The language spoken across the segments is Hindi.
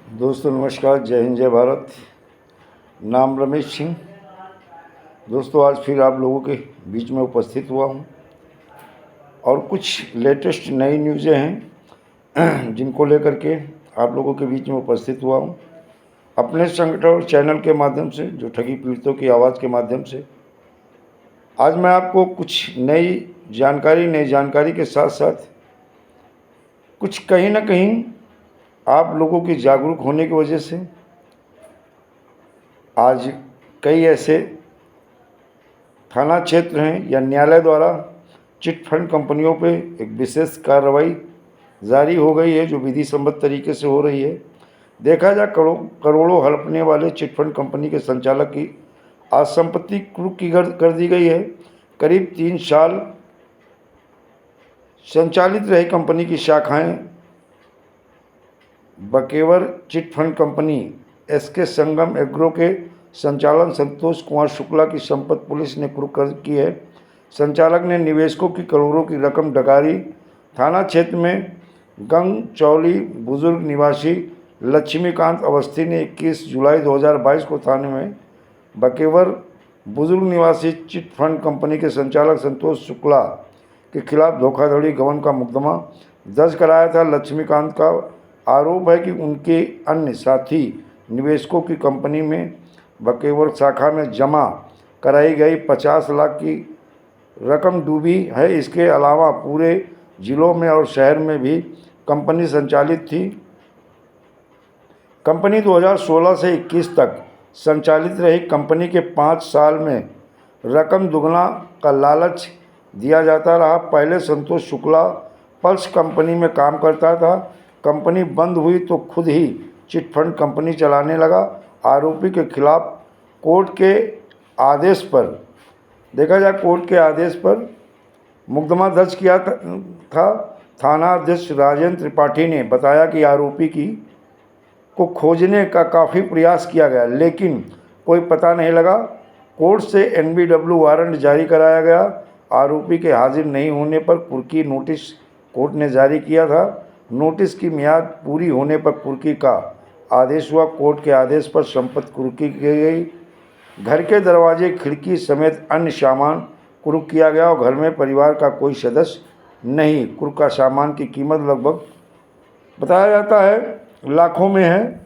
दोस्तों नमस्कार, जय हिंद जय भारत। नाम रमेश सिंह। दोस्तों आज फिर आप लोगों के बीच में उपस्थित हुआ हूँ और कुछ लेटेस्ट नई न्यूज़ें हैं जिनको लेकर के आप लोगों के बीच में उपस्थित हुआ हूँ अपने संगठन और चैनल के माध्यम से, जो ठगी पीड़ितों की आवाज़ के माध्यम से। आज मैं आपको कुछ नई जानकारी के साथ साथ कुछ कहीं ना कहीं आप लोगों की जागरूक होने की वजह से आज कई ऐसे थाना क्षेत्र हैं या न्यायालय द्वारा चिट फंड कंपनियों पे एक विशेष कार्रवाई जारी हो गई है, जो विधि सम्मत तरीके से हो रही है। देखा जाए करोड़ों हड़पने वाले चिट फंड कंपनी के संचालक की आज संपत्ति कुर्क की कर दी गई है। करीब 3 साल संचालित रही कंपनी की शाखाएं Bakewar chit fund company, SK Sangam agro के संचालन संतोष कुमार शुक्ला की संपत्ति पुलिस ने कुर्क की है। संचालक ने निवेशकों की करोड़ों की रकम डकारी थाना क्षेत्र में गंगचौली बुजुर्ग निवासी लक्ष्मीकांत अवस्थी ने 21 जुलाई 2022 को थाने में बकेवर बुजुर्ग निवासी चिट फंड कंपनी के संचालक संतोष शुक्ला के खिलाफ धोखाधड़ी गबन का मुकदमा दर्ज कराया था। लक्ष्मीकांत का आरोप है कि उनके अन्य साथी निवेशकों की कंपनी में बकेवर शाखा में जमा कराई गई 50 लाख की रकम डूबी है। इसके अलावा पूरे जिलों में और शहर में भी कंपनी संचालित थी। कंपनी 2016 से 21 तक संचालित रही। कंपनी के 5 साल में रकम दुगना का लालच दिया जाता रहा। पहले संतोष शुक्ला पल्स कंपनी में काम करता था। कंपनी बंद हुई तो खुद ही चिट फंड कंपनी चलाने लगा। आरोपी के खिलाफ कोर्ट के आदेश पर, देखा जाए कोर्ट के आदेश पर मुकदमा दर्ज किया था। थाना अध्यक्ष राजेंद्र त्रिपाठी ने बताया कि आरोपी को खोजने का काफ़ी प्रयास किया गया, लेकिन कोई पता नहीं लगा। कोर्ट से एनबीडब्ल्यू वारंट जारी कराया गया। आरोपी के हाजिर नहीं होने पर कुर्की नोटिस कोर्ट ने जारी किया था। नोटिस की मियाद पूरी होने पर कुर्की का आदेश हुआ। कोर्ट के आदेश पर संपत्ति कुर्की की गई। घर के दरवाजे, खिड़की समेत अन्य सामान कुर्क किया गया और घर में परिवार का कोई सदस्य नहीं। कुर्क का सामान की कीमत लगभग बताया जाता है लाखों में है।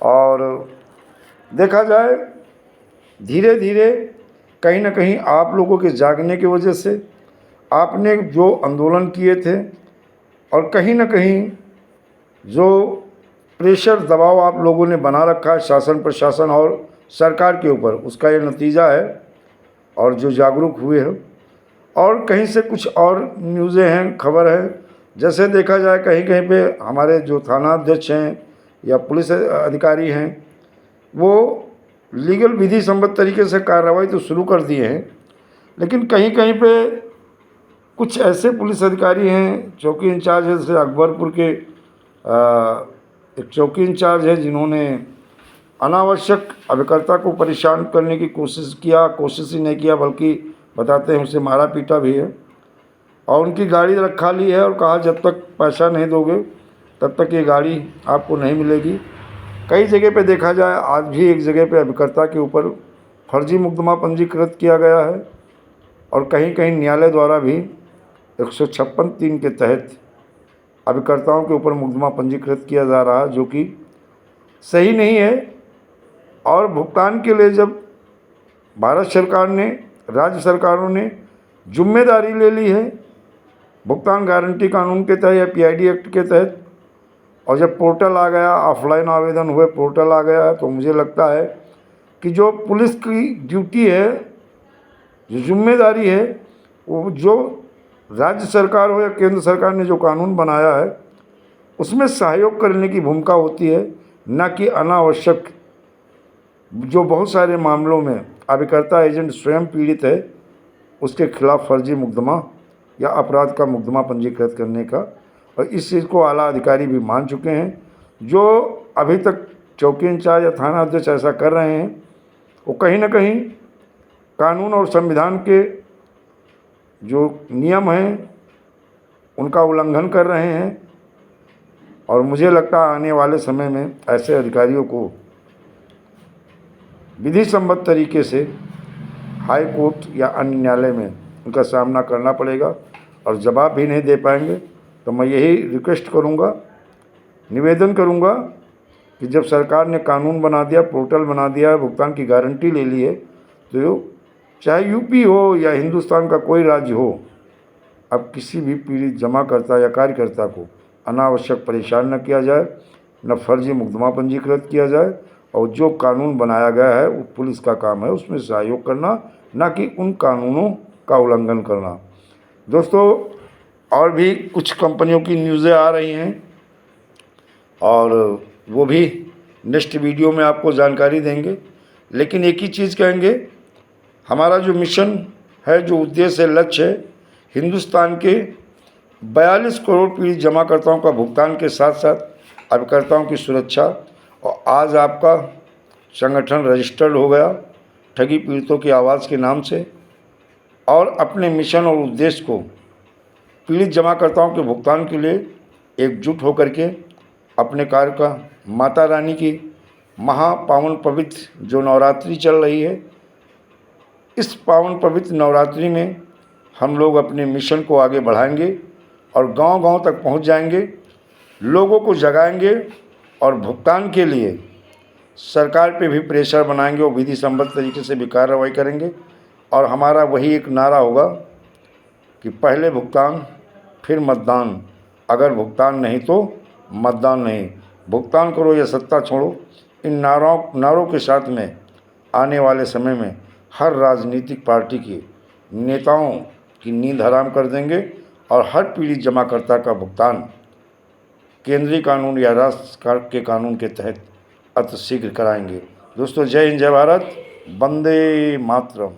और देखा जाए धीरे धीरे कहीं ना कहीं आप लोगों के जागने की वजह से, आपने जो आंदोलन किए थे और कहीं ना कहीं जो प्रेशर दबाव आप लोगों ने बना रखा है शासन प्रशासन और सरकार के ऊपर, उसका ये नतीजा है। और जो जागरूक हुए हैं और कहीं से कुछ और न्यूज़ें हैं, खबर है, जैसे देखा जाए कहीं कहीं पे हमारे जो थाना अध्यक्ष हैं या पुलिस अधिकारी हैं, वो लीगल विधि सम्मत तरीके से कार्रवाई तो शुरू कर दिए हैं, लेकिन कहीं कहीं पे कुछ ऐसे पुलिस अधिकारी हैं, चौकी इंचार्ज है, जैसे अकबरपुर के एक चौकी इंचार्ज है, जिन्होंने अनावश्यक अभिकर्ता को परेशान करने की कोशिश ही नहीं किया, बल्कि बताते हैं उसे मारा पीटा भी है और उनकी गाड़ी रखा ली है और कहा जब तक पैसा नहीं दोगे तब तक ये गाड़ी आपको नहीं मिलेगी। कई जगह पे देखा जाए, आज भी एक जगह पे अभिकर्ता के ऊपर फर्जी मुकदमा पंजीकृत किया गया है और कहीं कहीं न्यायालय द्वारा भी 156(3) के तहत अभिकर्ताओं के ऊपर मुकदमा पंजीकृत किया जा रहा है, जो कि सही नहीं है। और भुगतान के लिए जब भारत सरकार ने, राज्य सरकारों ने जिम्मेदारी ले ली है भुगतान गारंटी कानून के तहत या पीआईडी एक्ट के तहत, और जब पोर्टल आ गया, ऑफलाइन आवेदन हुए, पोर्टल आ गया, तो मुझे लगता है कि जो पुलिस की ड्यूटी है, जो जिम्मेदारी है, वो जो राज्य सरकार हो या केंद्र सरकार ने जो कानून बनाया है उसमें सहयोग करने की भूमिका होती है, न कि अनावश्यक जो बहुत सारे मामलों में अभिकर्ता एजेंट स्वयं पीड़ित है उसके खिलाफ फर्जी मुकदमा या अपराध का मुकदमा पंजीकृत करने का। और इस चीज़ को आला अधिकारी भी मान चुके हैं। जो अभी तक चौकी इंचार्ज या थाना अध्यक्ष ऐसा कर रहे हैं, वो कहीं ना कहीं कानून और संविधान के जो नियम हैं उनका उल्लंघन कर रहे हैं। और मुझे लगता है आने वाले समय में ऐसे अधिकारियों को विधि सम्मत तरीके से हाई कोर्ट या अन्य न्यायालय में उनका सामना करना पड़ेगा और जवाब भी नहीं दे पाएंगे। तो मैं यही रिक्वेस्ट करूंगा, निवेदन करूंगा कि जब सरकार ने कानून बना दिया, पोर्टल बना दिया, भुगतान की गारंटी ले ली है, तो चाहे यूपी हो या हिंदुस्तान का कोई राज्य हो, अब किसी भी पीड़ित जमाकर्ता या कार्यकर्ता को अनावश्यक परेशान न किया जाए, न फर्जी मुकदमा पंजीकृत किया जाए, और जो कानून बनाया गया है वो पुलिस का काम है उसमें सहयोग करना, न कि उन कानूनों का उल्लंघन करना। दोस्तों, और भी कुछ कंपनियों की न्यूज़ें आ रही हैं और वो भी नेक्स्ट वीडियो में आपको जानकारी देंगे। लेकिन एक ही चीज़ कहेंगे, हमारा जो मिशन है, जो उद्देश्य है, लक्ष्य है, हिंदुस्तान के 42 करोड़ पीड़ित जमाकर्ताओं का भुगतान के साथ साथ अभिकर्ताओं की सुरक्षा। और आज आपका संगठन रजिस्टर्ड हो गया ठगी पीड़ितों की आवाज़ के नाम से, और अपने मिशन और उद्देश्य को पीड़ित जमाकर्ताओं के भुगतान के लिए एकजुट होकर के अपने कार्य का माता रानी की महापावन पवित्र जो नवरात्रि चल रही है, इस पावन पवित्र नवरात्रि में हम लोग अपने मिशन को आगे बढ़ाएंगे और गांव-गांव तक पहुंच जाएंगे, लोगों को जगाएंगे और भुगतान के लिए सरकार पे भी प्रेशर बनाएंगे और विधि सम्मत तरीके से भी कार्रवाई करेंगे। और हमारा वही एक नारा होगा कि पहले भुगतान फिर मतदान, अगर भुगतान नहीं तो मतदान नहीं, भुगतान करो या सत्ता छोड़ो। इन नारों के साथ में आने वाले समय में हर राजनीतिक पार्टी के नेताओं की नींद हराम कर देंगे और हर पीड़ित जमाकर्ता का भुगतान केंद्रीय कानून या राष्ट्र के कानून के तहत अतिशीघ्र कराएंगे। दोस्तों, जय हिंद, जय भारत, वंदे मातरम।